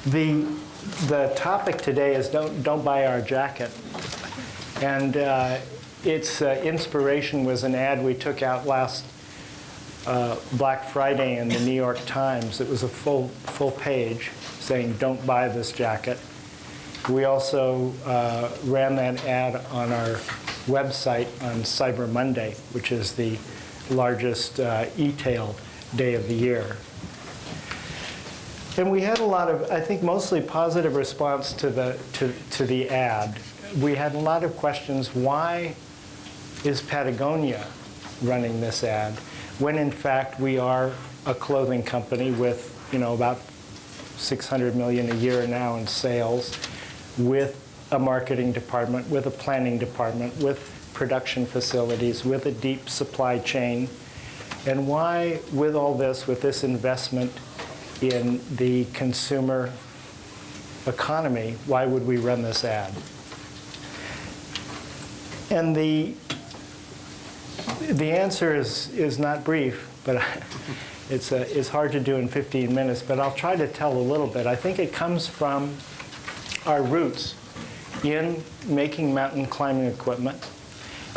The topic today is don't buy our jacket. And its inspiration was an ad we took out last Black Friday in the New York Times. It was a full page saying, don't buy this jacket. We also ran that ad on our website on Cyber Monday, which is the largest e-tail day of the year. And we had a lot of, I think, mostly positive response to the ad. We had a lot of questions. Why is Patagonia running this ad when, in fact, we are a clothing company with, about $600 million a year now in sales, with a marketing department, with a planning department, with production facilities, with a deep supply chain? And why, with all this, with this investment in the consumer economy, why would we run this ad? And the answer is not brief, but it's hard to do in 15 minutes, but I'll try to tell a little bit. I think it comes from our roots in making mountain climbing equipment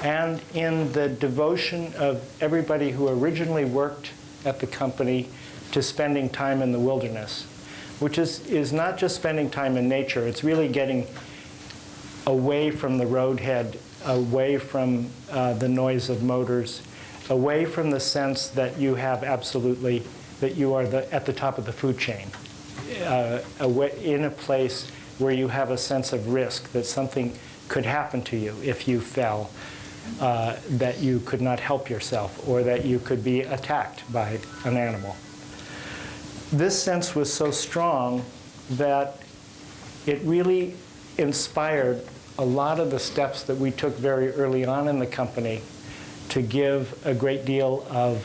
and in the devotion of everybody who originally worked at the company to spending time in the wilderness, which is not just spending time in nature. It's really getting away from the roadhead, away from the noise of motors, away from the sense that you have that you are at the top of the food chain, in a place where you have a sense of risk, that something could happen to you if you fell, that you could not help yourself, or that you could be attacked by an animal. This sense was so strong that it really inspired a lot of the steps that we took very early on in the company to give a great deal of,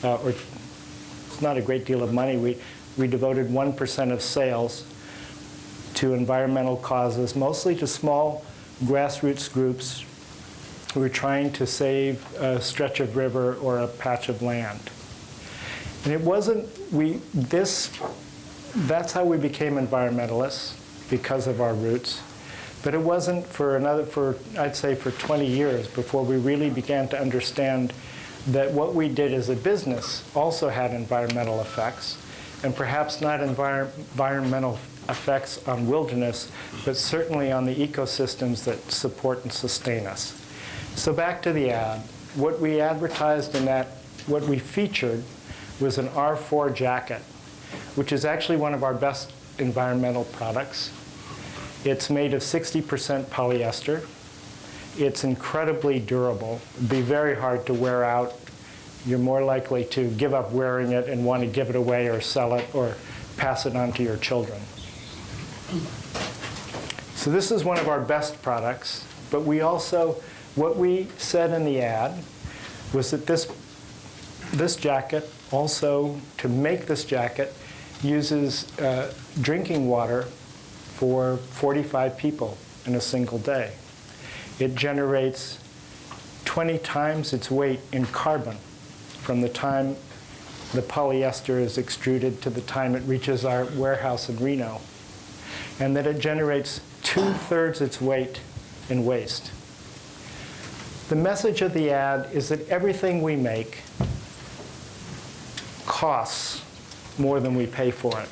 or it's not a great deal of money, we devoted 1% of sales to environmental causes, mostly to small grassroots groups who were trying to save a stretch of river or a patch of land. And it wasn't, that's how we became environmentalists, because of our roots. But it wasn't I'd say for 20 years before we really began to understand that what we did as a business also had environmental effects, and perhaps not environmental effects on wilderness, but certainly on the ecosystems that support and sustain us. So back to the ad. What we advertised in that, what we featured, was an R4 jacket, which is actually one of our best environmental products. It's made of 60% polyester. It's incredibly durable. It'd be very hard to wear out. You're more likely to give up wearing it and want to give it away or sell it or pass it on to your children. So this is one of our best products, but we also, what we said in the ad was that this jacket also, to make this jacket, uses drinking water for 45 people in a single day. It generates 20 times its weight in carbon from the time the polyester is extruded to the time it reaches our warehouse in Reno, and that it generates 2/3 its weight in waste. The message of the ad is that everything we make costs more than we pay for it.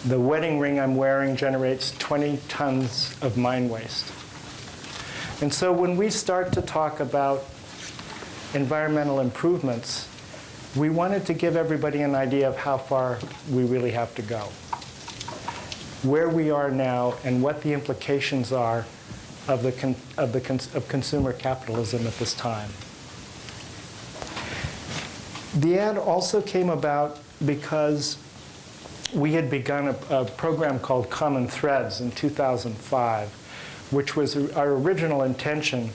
The wedding ring I'm wearing generates 20 tons of mine waste. And so when we start to talk about environmental improvements, we wanted to give everybody an idea of how far we really have to go, where we are now, and what the implications are of consumer capitalism at this time. The ad also came about because we had begun a program called Common Threads in 2005, which was our original intention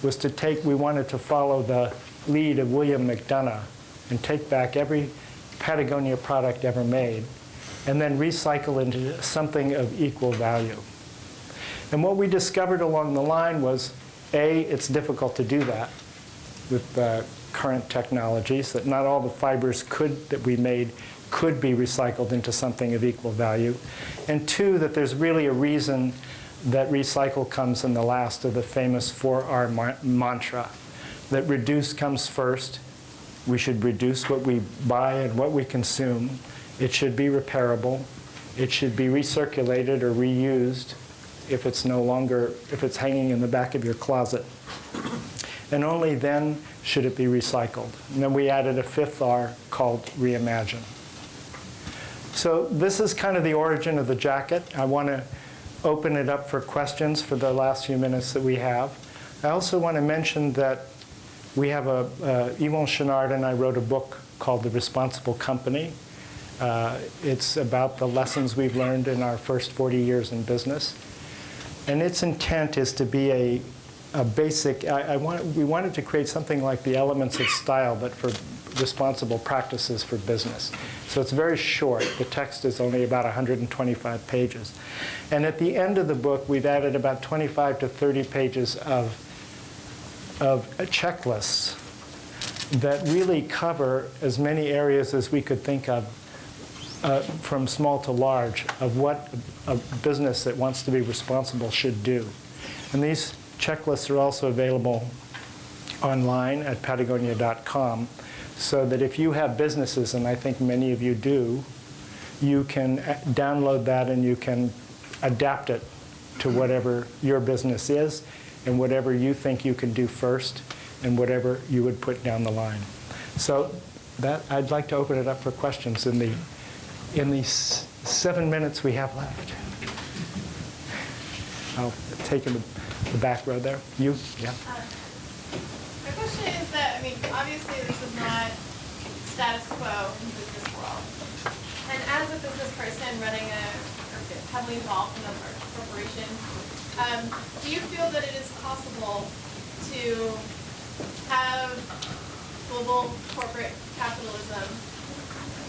was we wanted to follow the lead of William McDonough and take back every Patagonia product ever made and then recycle into something of equal value. And what we discovered along the line was, A, it's difficult to do that with current technologies, that not all the fibers that we made could be recycled into something of equal value. And two, that there's really a reason that recycle comes in the last of the famous 4R mantra, that reduce comes first. We should reduce what we buy and what we consume. It should be repairable. It should be recirculated or reused if it's hanging in the back of your closet. And only then should it be recycled. And then we added a fifth R called reimagine. So this is kind of the origin of the jacket. I want to open it up for questions for the last few minutes that we have. I also want to mention that we have Yvon Chouinard and I wrote a book called The Responsible Company. It's about the lessons we've learned in our first 40 years in business. And its intent is to be a basic, we wanted to create something like the elements of style, but for responsible practices for business. So it's very short. The text is only about 125 pages. And at the end of the book, we've added about 25 to 30 pages of checklists that really cover as many areas as we could think of, from small to large, of what a business that wants to be responsible should do. And these checklists are also available online at patagonia.com, so that if you have businesses, and I think many of you do, you can download that and you can adapt it to whatever your business is and whatever you think you can do first and whatever you would put down the line. So that, I'd like to open it up for questions in the 7 minutes we have left. I'll take in the back row there. You? Yeah. My question is that, I mean, obviously this is not status quo in the business world. And as a business person running heavily involved in a large corporation, do you feel that it is possible to have global corporate capitalism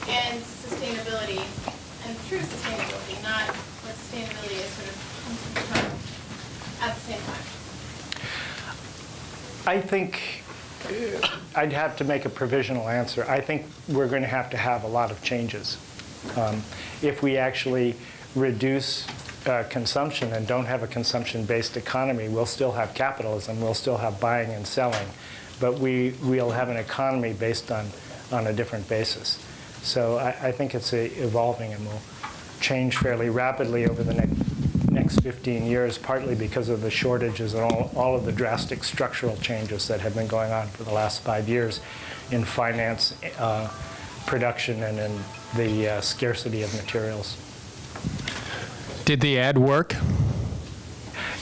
and sustainability, and true sustainability, not what sustainability is sort of comes to become at the same time? I think I'd have to make a provisional answer. I think we're going to have a lot of changes. If we actually reduce consumption and don't have a consumption-based economy, we'll still have capitalism, we'll still have buying and selling, but we'll have an economy based on a different basis. So I think it's evolving and will change fairly rapidly over the next 15 years, partly because of the shortages and all of the drastic structural changes that have been going on for the last 5 years in finance, production, and in the scarcity of materials. Did the ad work?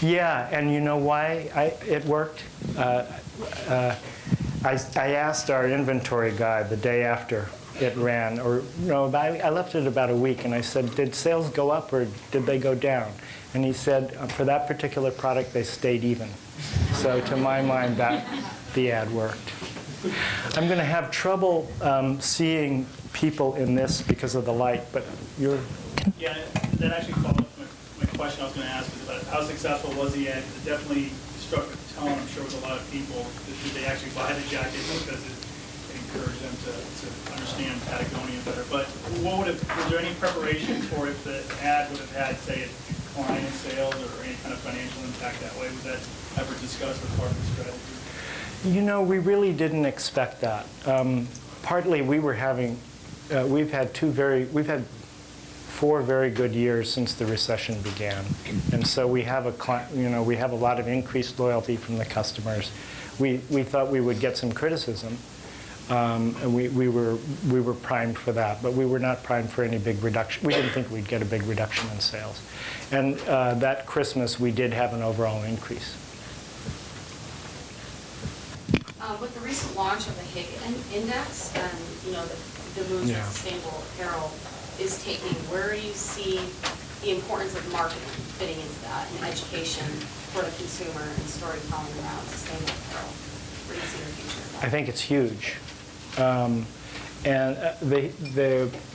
Yeah, and you know why it worked? I asked our inventory guy the day after it ran, or no, I left it about a week, and I said, did sales go up or did they go down? And he said, for that particular product, they stayed even. So to my mind, the ad worked. I'm going to have trouble seeing people in this because of the light, but you're... Yeah, that actually follows up my question I was going to ask was about how successful was the ad? It definitely struck a tone, I'm sure, with a lot of people. Did they actually buy the jacket because it encouraged them to understand Patagonia better? But was there any preparation for if the ad would have had, say, a decline in sales or any kind of financial impact that way? Was that ever discussed as part of the strategy? You know, we really didn't expect that. Partly we were having, we've had 4 very good years since the recession began, and so we have a lot of increased loyalty from the customers. We thought we would get some criticism, and we were primed for that, but we were not primed for any big reduction. We didn't think we'd get a big reduction in sales, and that Christmas we did have an overall increase. With the recent launch of the HIG index and the moves that sustainable apparel is taking, where do you see the importance of marketing fitting into that, and education for the consumer and storytelling around sustainable apparel? Where do you see the future of that? I think it's huge. And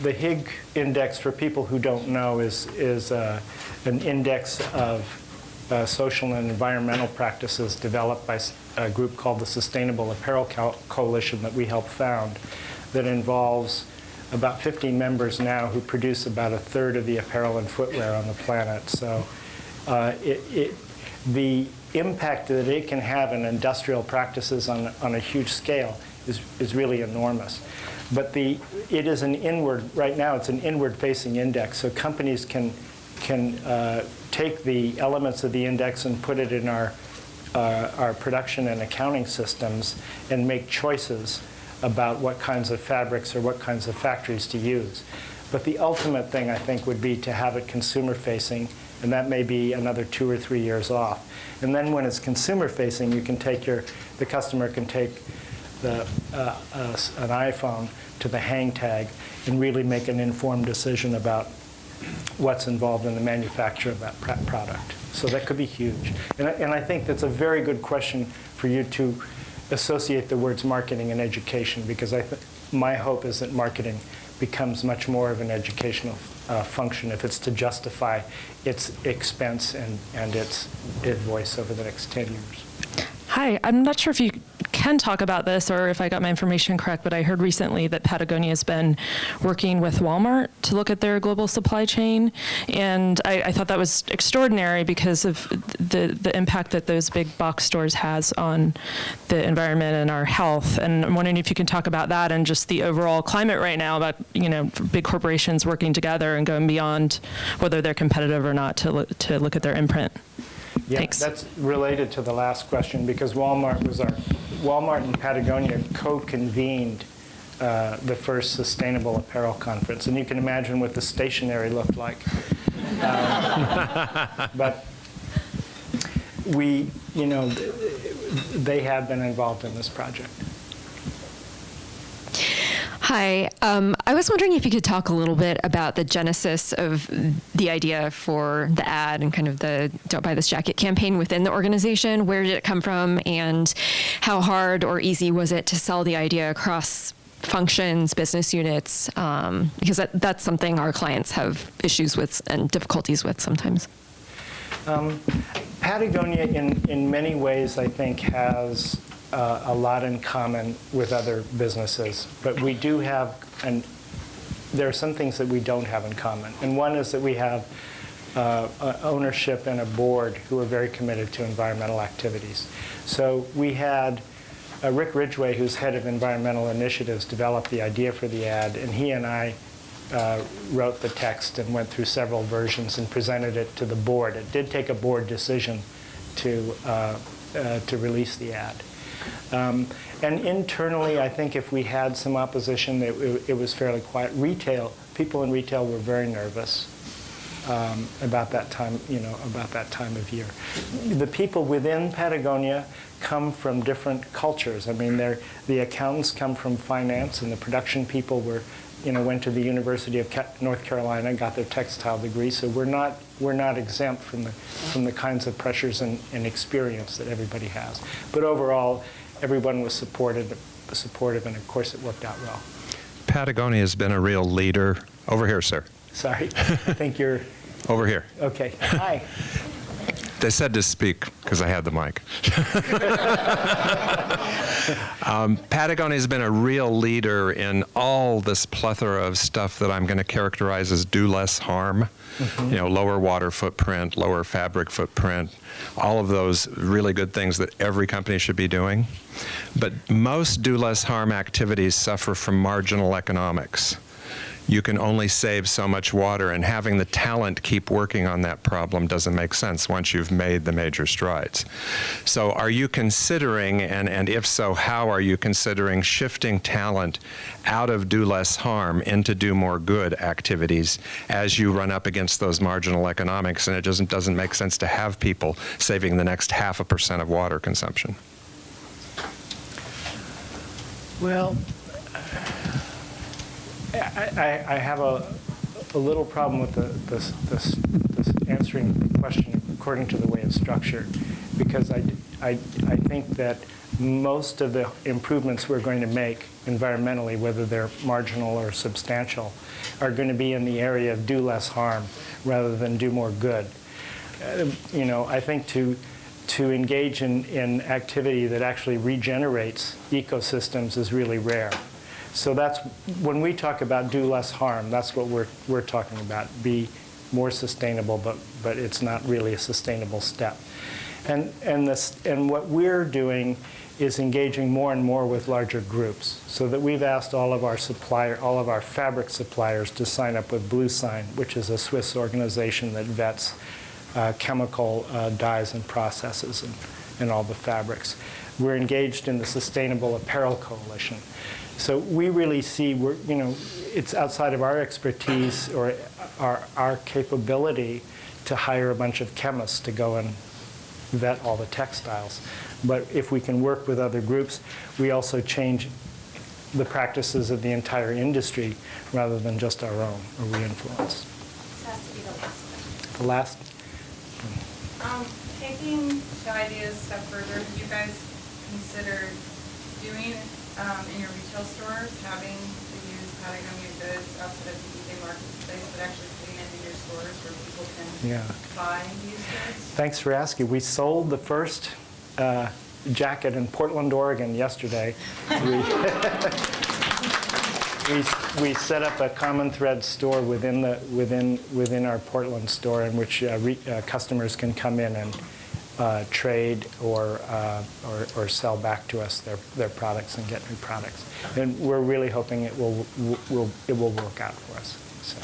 the HIG index, for people who don't know, is an index of social and environmental practices developed by a group called the Sustainable Apparel Coalition that we helped found, that involves about 50 members now who produce about a third of the apparel and footwear on the planet. So the impact that it can have in industrial practices on a huge scale is really enormous. But it is an inward, right now it's an inward-facing index, so companies can take the elements of the index and put it in our production and accounting systems and make choices about what kinds of fabrics or what kinds of factories to use. But the ultimate thing, I think, would be to have it consumer-facing, and that may be another 2 or 3 years off. And then when it's consumer-facing, you can take the customer can take an iPhone to the hang tag and really make an informed decision about what's involved in the manufacture of that product. So that could be huge. And I think that's a very good question for you to associate the words marketing and education, because my hope is that marketing becomes much more of an educational function if it's to justify its expense and its voice over the next 10 years. Hi, I'm not sure if you can talk about this or if I got my information correct, but I heard recently that Patagonia has been working with Walmart to look at their global supply chain. And I thought that was extraordinary because of the impact that those big box stores has on the environment and our health. And I'm wondering if you can talk about that and just the overall climate right now about, big corporations working together and going beyond whether they're competitive or not to look at their imprint. Yeah, Thanks. that's related to the last question, because Walmart and Patagonia co-convened the first Sustainable Apparel Conference, and you can imagine what the stationery looked like. But they have been involved in this project. Hi. I was wondering if you could talk a little bit about the genesis of the idea for the ad and kind of the Don't Buy This Jacket campaign within the organization. Where did it come from, and how hard or easy was it to sell the idea across functions, business units? Because that's something our clients have issues with and difficulties with sometimes. Patagonia, in many ways, I think, has a lot in common with other businesses, but we do have, and there are some things that we don't have in common. And one is that we have ownership and a board who are very committed to environmental activities. So we had Rick Ridgway, who's head of environmental initiatives, developed the idea for the ad, and he and I wrote the text and went through several versions and presented it to the board. It did take a board decision to release the ad. And internally, I think if we had some opposition, it was fairly quiet. People in retail were very nervous about that time, about that time of year. The people within Patagonia come from different cultures. I mean, the accountants come from finance, and the production people went to the University of North Carolina, got their textile degree. So we're not exempt from the kinds of pressures and experience that everybody has. But overall, everyone was supportive, and of course it worked out well. Patagonia has been a real leader. Over here, sir. Sorry, I think you're... Over here. Okay, hi. They said to speak because I had the mic. Patagonia has been a real leader in all this plethora of stuff that I'm going to characterize as do less harm. Mm-hmm. Lower water footprint, lower fabric footprint, all of those really good things that every company should be doing. But most do less harm activities suffer from marginal economics. You can only save so much water, and having the talent keep working on that problem doesn't make sense once you've made the major strides. So are you considering, and if so, how are you considering shifting talent out of do less harm into do more good activities as you run up against those marginal economics, and it doesn't make sense to have people saving the next 0.5% of water consumption? Well, I have a little problem with this answering the question according to the way it's structured, because I think that most of the improvements we're going to make environmentally, whether they're marginal or substantial, are going to be in the area of do less harm rather than do more good. you know, I think to engage in activity that actually regenerates ecosystems is really rare. So that's, when we talk about do less harm, that's what we're talking about. Be more sustainable, but it's not really a sustainable step. And what we're doing is engaging more and more with larger groups, so that we've asked all of our fabric suppliers to sign up with BlueSign, which is a Swiss organization that vets chemical dyes and processes and all the fabrics. We're engaged in the Sustainable Apparel Coalition. So we really see, you know, it's outside of our expertise or our capability to hire a bunch of chemists to go and vet all the textiles. But if we can work with other groups, we also change the practices of the entire industry rather than just our own, or we influence. This has to be the last one. The last? Taking the idea a step further, have you guys considered doing in your retail stores, having the used Patagonia goods outside of the eBay marketplace, but actually putting it in your stores where people can buy used goods? Thanks for asking. We sold the first jacket in Portland, Oregon yesterday. We set up a common thread store within our Portland store in which customers can come in and trade or sell back to us their products and get new products. And we're really hoping it will work out for us. So,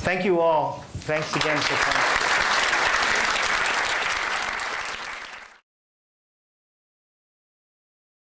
thank you all. Thanks again for coming.